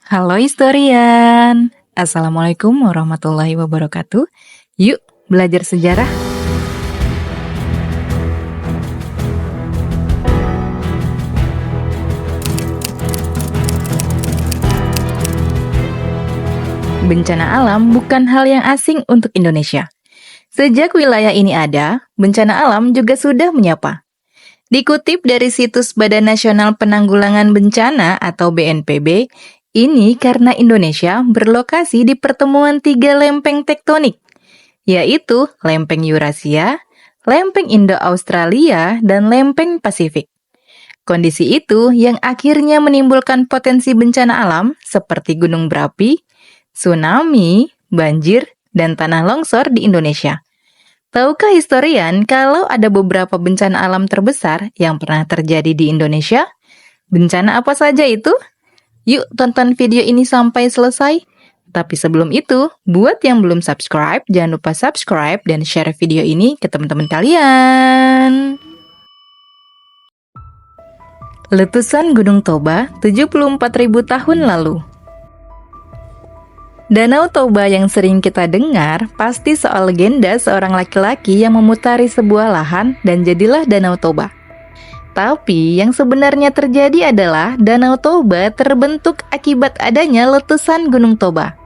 Halo historian, Assalamualaikum warahmatullahi wabarakatuh. Yuk belajar sejarah. Bencana alam bukan hal yang asing untuk Indonesia. Sejak wilayah ini ada, bencana alam juga sudah menyapa. Dikutip dari situs Badan Nasional Penanggulangan Bencana atau BNPB, ini karena Indonesia berlokasi di pertemuan 3 lempeng tektonik, yaitu lempeng Eurasia, lempeng Indo-Australia, dan lempeng Pasifik. Kondisi itu yang akhirnya menimbulkan potensi bencana alam seperti gunung berapi, tsunami, banjir, dan tanah longsor di Indonesia. Tahukah historian kalau ada beberapa bencana alam terbesar yang pernah terjadi di Indonesia? Bencana apa saja itu? Yuk tonton video ini sampai selesai. Tapi sebelum itu, buat yang belum subscribe, jangan lupa subscribe dan share video ini ke teman-teman kalian. Letusan Gunung Toba 74.000 tahun lalu. Danau Toba yang sering kita dengar pasti soal legenda seorang laki-laki yang memutari sebuah lahan dan jadilah Danau Toba. Tapi yang sebenarnya terjadi adalah Danau Toba terbentuk akibat adanya letusan Gunung Toba.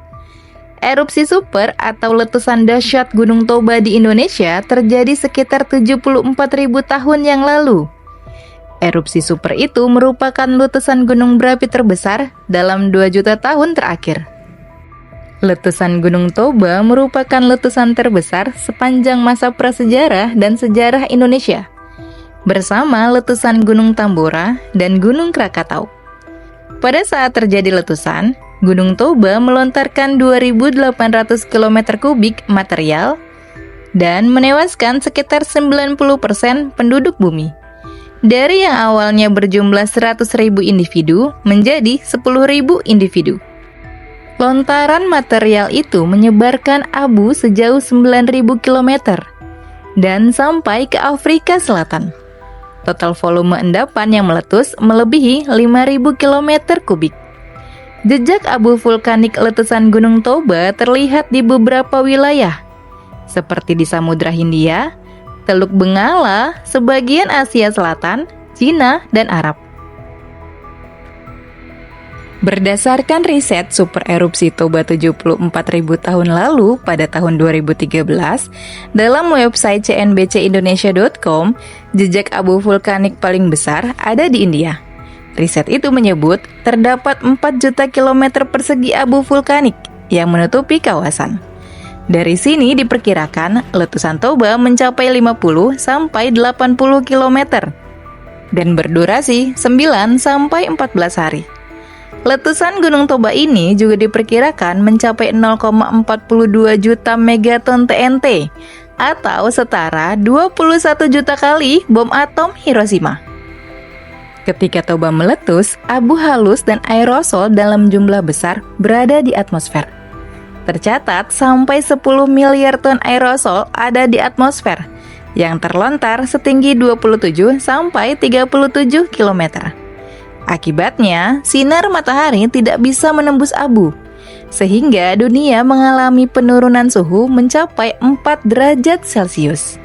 Erupsi super atau letusan dahsyat Gunung Toba di Indonesia terjadi sekitar 74.000 tahun yang lalu. Erupsi super itu merupakan letusan gunung berapi terbesar dalam 2 juta tahun terakhir. Letusan Gunung Toba merupakan letusan terbesar sepanjang masa prasejarah dan sejarah Indonesia, bersama letusan Gunung Tambora dan Gunung Krakatau. Pada saat terjadi letusan, Gunung Toba melontarkan 2.800 km kubik material dan menewaskan sekitar 90% penduduk bumi. Dari yang awalnya berjumlah 100.000 individu menjadi 10.000 individu. Lontaran material itu menyebarkan abu sejauh 9.000 km dan sampai ke Afrika Selatan. Total volume endapan yang meletus melebihi 5.000 km kubik. Jejak abu vulkanik letusan Gunung Toba terlihat di beberapa wilayah, seperti di Samudra Hindia, Teluk Bengala, sebagian Asia Selatan, Cina, dan Arab. Berdasarkan riset super erupsi Toba 74.000 tahun lalu pada tahun 2013, dalam website cnbcindonesia.com, jejak abu vulkanik paling besar ada di India. Riset itu menyebut terdapat 4 juta kilometer persegi abu vulkanik yang menutupi kawasan. Dari sini diperkirakan letusan Toba mencapai 50 sampai 80 kilometer dan berdurasi 9 sampai 14 hari. Letusan Gunung Toba ini juga diperkirakan mencapai 0,42 juta megaton TNT atau setara 21 juta kali bom atom Hiroshima. Ketika Toba meletus, abu halus dan aerosol dalam jumlah besar berada di atmosfer. Tercatat sampai 10 miliar ton aerosol ada di atmosfer yang terlontar setinggi 27 sampai 37 km. Akibatnya, sinar matahari tidak bisa menembus abu, sehingga dunia mengalami penurunan suhu mencapai 4 derajat Celcius.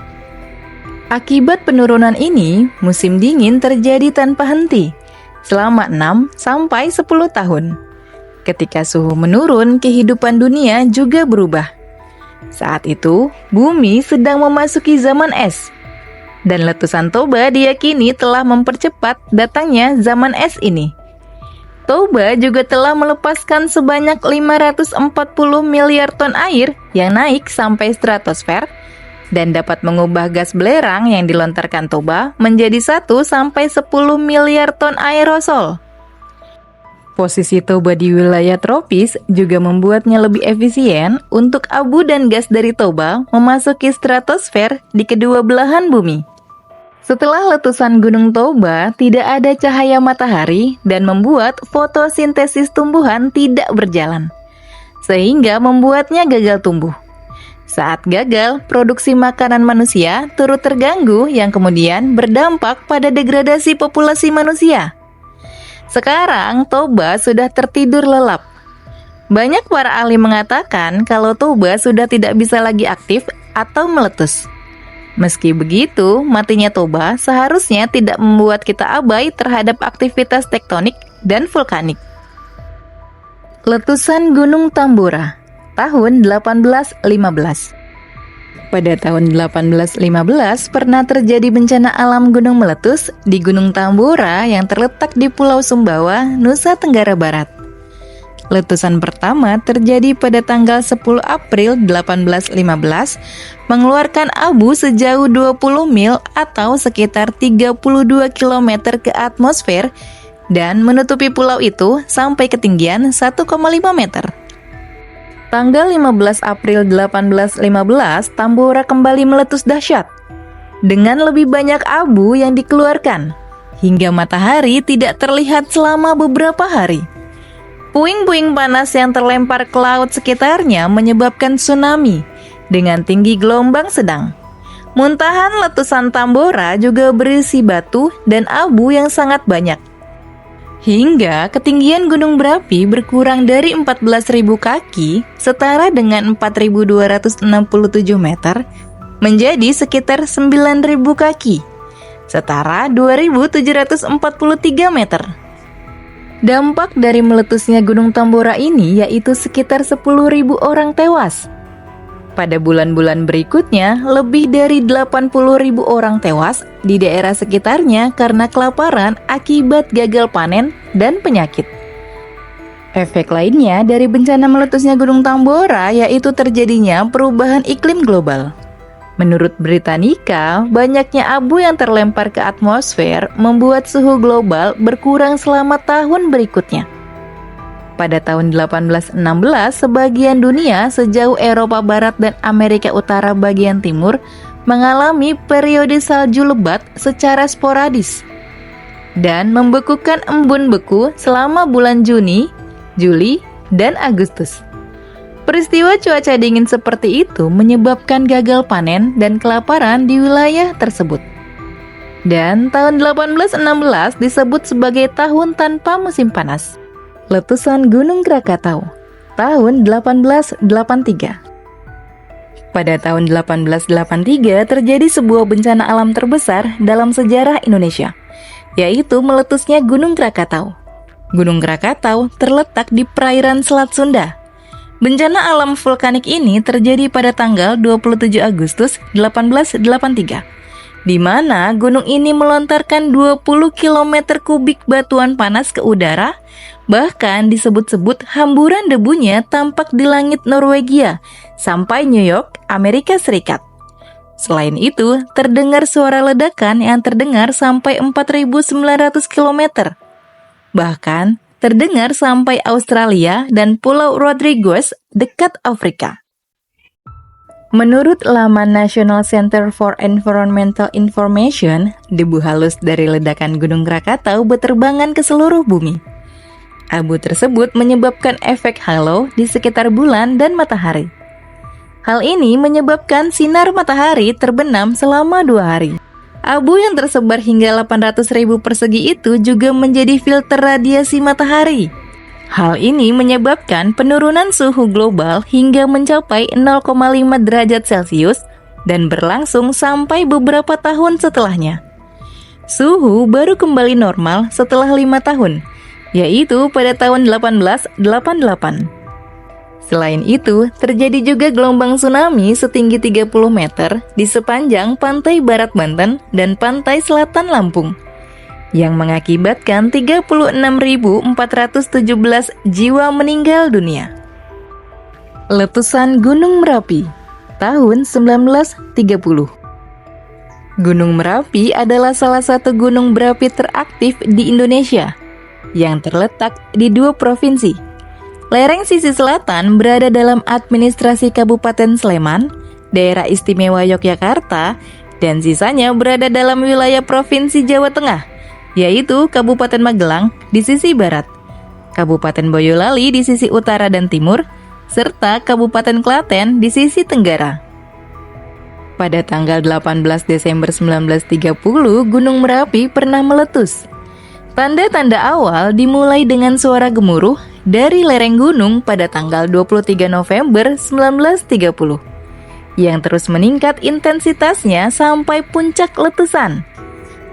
Akibat penurunan ini, musim dingin terjadi tanpa henti selama 6 sampai 10 tahun. Ketika suhu menurun, kehidupan dunia juga berubah. Saat itu, bumi sedang memasuki zaman es. Dan letusan Toba diyakini telah mempercepat datangnya zaman es ini. Toba juga telah melepaskan sebanyak 540 miliar ton air yang naik sampai stratosfer dan dapat mengubah gas belerang yang dilontarkan Toba menjadi 1 sampai 10 miliar ton aerosol. Posisi Toba di wilayah tropis juga membuatnya lebih efisien untuk abu dan gas dari Toba memasuki stratosfer di kedua belahan bumi. Setelah letusan Gunung Toba, tidak ada cahaya matahari dan membuat fotosintesis tumbuhan tidak berjalan, sehingga membuatnya gagal tumbuh. Saat gagal, produksi makanan manusia turut terganggu yang kemudian berdampak pada degradasi populasi manusia. Sekarang Toba sudah tertidur lelap. Banyak para ahli mengatakan kalau Toba sudah tidak bisa lagi aktif atau meletus. Meski begitu, matinya Toba seharusnya tidak membuat kita abai terhadap aktivitas tektonik dan vulkanik. Letusan Gunung Tambora, tahun 1815. Pada tahun 1815 pernah terjadi bencana alam gunung meletus di Gunung Tambora yang terletak di Pulau Sumbawa, Nusa Tenggara Barat. Letusan pertama terjadi pada tanggal 10 April 1815, mengeluarkan abu sejauh 20 mil atau sekitar 32 km ke atmosfer dan menutupi pulau itu sampai ketinggian 1,5 meter. Tanggal 15 April 1815, Tambora kembali meletus dahsyat dengan lebih banyak abu yang dikeluarkan hingga matahari tidak terlihat selama beberapa hari. Puing-puing panas yang terlempar ke laut sekitarnya menyebabkan tsunami dengan tinggi gelombang sedang. Muntahan letusan Tambora juga berisi batu dan abu yang sangat banyak. Hingga ketinggian gunung berapi berkurang dari 14.000 kaki, setara dengan 4.267 meter, menjadi sekitar 9.000 kaki, setara 2.743 meter. Dampak dari meletusnya Gunung Tambora ini yaitu sekitar 10.000 orang tewas. Pada bulan-bulan berikutnya, lebih dari 80.000 orang tewas di daerah sekitarnya karena kelaparan akibat gagal panen dan penyakit. Efek lainnya dari bencana meletusnya Gunung Tambora yaitu terjadinya perubahan iklim global. Menurut Britannica, banyaknya abu yang terlempar ke atmosfer membuat suhu global berkurang selama tahun berikutnya. Pada tahun 1816, sebagian dunia sejauh Eropa Barat dan Amerika Utara bagian timur mengalami periode salju lebat secara sporadis dan membekukan embun beku selama bulan Juni, Juli, dan Agustus. Peristiwa cuaca dingin seperti itu menyebabkan gagal panen dan kelaparan di wilayah tersebut. Dan tahun 1816 disebut sebagai tahun tanpa musim panas. Letusan Gunung Krakatau, tahun 1883. Pada tahun 1883 terjadi sebuah bencana alam terbesar dalam sejarah Indonesia, yaitu meletusnya Gunung Krakatau. Gunung Krakatau terletak di perairan Selat Sunda. Bencana alam vulkanik ini terjadi pada tanggal 27 Agustus 1883, di mana gunung ini melontarkan 20 km kubik batuan panas ke udara, bahkan disebut-sebut hamburan debunya tampak di langit Norwegia sampai New York, Amerika Serikat. Selain itu, terdengar suara ledakan yang terdengar sampai 4.900 km. Bahkan, terdengar sampai Australia dan Pulau Rodrigues dekat Afrika. Menurut laman National Center for Environmental Information, debu halus dari ledakan Gunung Krakatau berterbangan ke seluruh bumi. Abu tersebut menyebabkan efek halo di sekitar bulan dan matahari. Hal ini menyebabkan sinar matahari terbenam selama 2 hari. Abu yang tersebar hingga 800.000 persegi itu juga menjadi filter radiasi matahari. Hal ini menyebabkan penurunan suhu global hingga mencapai 0,5 derajat Celcius dan berlangsung sampai beberapa tahun setelahnya. Suhu baru kembali normal setelah 5 tahun, yaitu pada tahun 1888. Selain itu, terjadi juga gelombang tsunami setinggi 30 meter di sepanjang pantai barat Banten dan pantai selatan Lampung, yang mengakibatkan 36.417 jiwa meninggal dunia. Letusan Gunung Merapi, tahun 1930. Gunung Merapi adalah salah satu gunung berapi teraktif di Indonesia, yang terletak di 2 provinsi. Lereng sisi selatan berada dalam administrasi Kabupaten Sleman, Daerah Istimewa Yogyakarta, dan sisanya berada dalam wilayah Provinsi Jawa Tengah, yaitu Kabupaten Magelang di sisi barat, Kabupaten Boyolali di sisi utara dan timur, serta Kabupaten Klaten di sisi tenggara. Pada tanggal 18 Desember 1930, Gunung Merapi pernah meletus. Tanda-tanda awal dimulai dengan suara gemuruh dari lereng gunung pada tanggal 23 November 1930 yang terus meningkat intensitasnya sampai puncak letusan.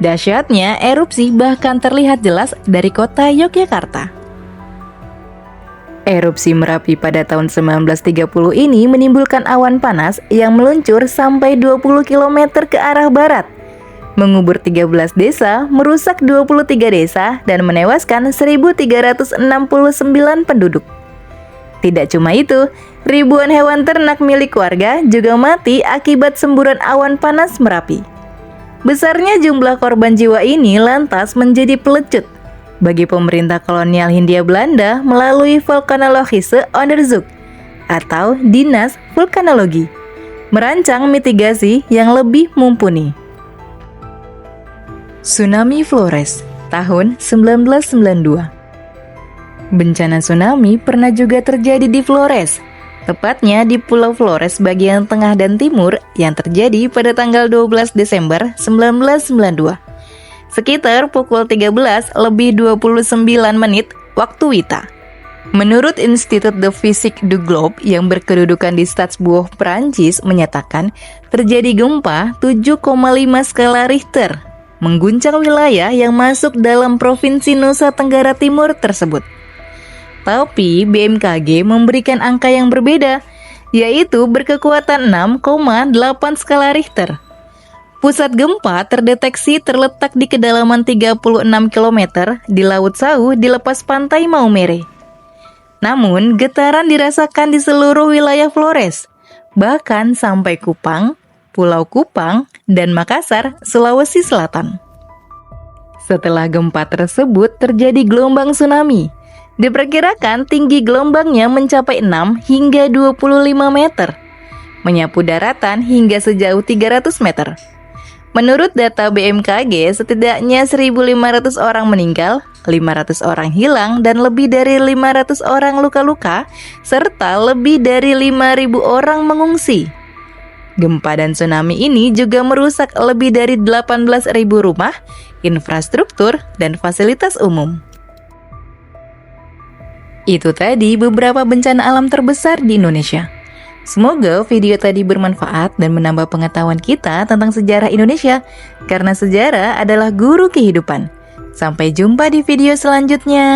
Dahsyatnya, erupsi bahkan terlihat jelas dari kota Yogyakarta. Erupsi Merapi pada tahun 1930 ini menimbulkan awan panas yang meluncur sampai 20 km ke arah barat, mengubur 13 desa, merusak 23 desa, dan menewaskan 1.369 penduduk. Tidak cuma itu, ribuan hewan ternak milik warga juga mati akibat semburan awan panas Merapi. Besarnya jumlah korban jiwa ini lantas menjadi pelecut bagi pemerintah kolonial Hindia Belanda melalui Vulkanologische Onderzoek atau Dinas Vulkanologi, merancang mitigasi yang lebih mumpuni. Tsunami Flores tahun 1992. Bencana tsunami pernah juga terjadi di Flores, tepatnya di Pulau Flores bagian tengah dan timur yang terjadi pada tanggal 12 Desember 1992. Sekitar pukul 13:29 waktu Wita. Menurut Institut de Physique du Globe yang berkedudukan di Strasbourg, Prancis menyatakan terjadi gempa 7,5 skala Richter mengguncang wilayah yang masuk dalam Provinsi Nusa Tenggara Timur tersebut. Tapi BMKG memberikan angka yang berbeda, yaitu berkekuatan 6,8 skala Richter. Pusat gempa terdeteksi terletak di kedalaman 36 km di Laut Sau di lepas pantai Maumere. Namun, getaran dirasakan di seluruh wilayah Flores, bahkan sampai Kupang, Pulau Kupang, dan Makassar, Sulawesi Selatan. Setelah gempa tersebut terjadi gelombang tsunami. Diperkirakan tinggi gelombangnya mencapai 6 hingga 25 meter, menyapu daratan hingga sejauh 300 meter. Menurut data BMKG, setidaknya 1.500 orang meninggal, 500 orang hilang, dan lebih dari 500 orang luka-luka, serta lebih dari 5.000 orang mengungsi. Gempa dan tsunami ini juga merusak lebih dari 18.000 rumah, infrastruktur, dan fasilitas umum. Itu tadi beberapa bencana alam terbesar di Indonesia. Semoga video tadi bermanfaat dan menambah pengetahuan kita tentang sejarah Indonesia, karena sejarah adalah guru kehidupan. Sampai jumpa di video selanjutnya.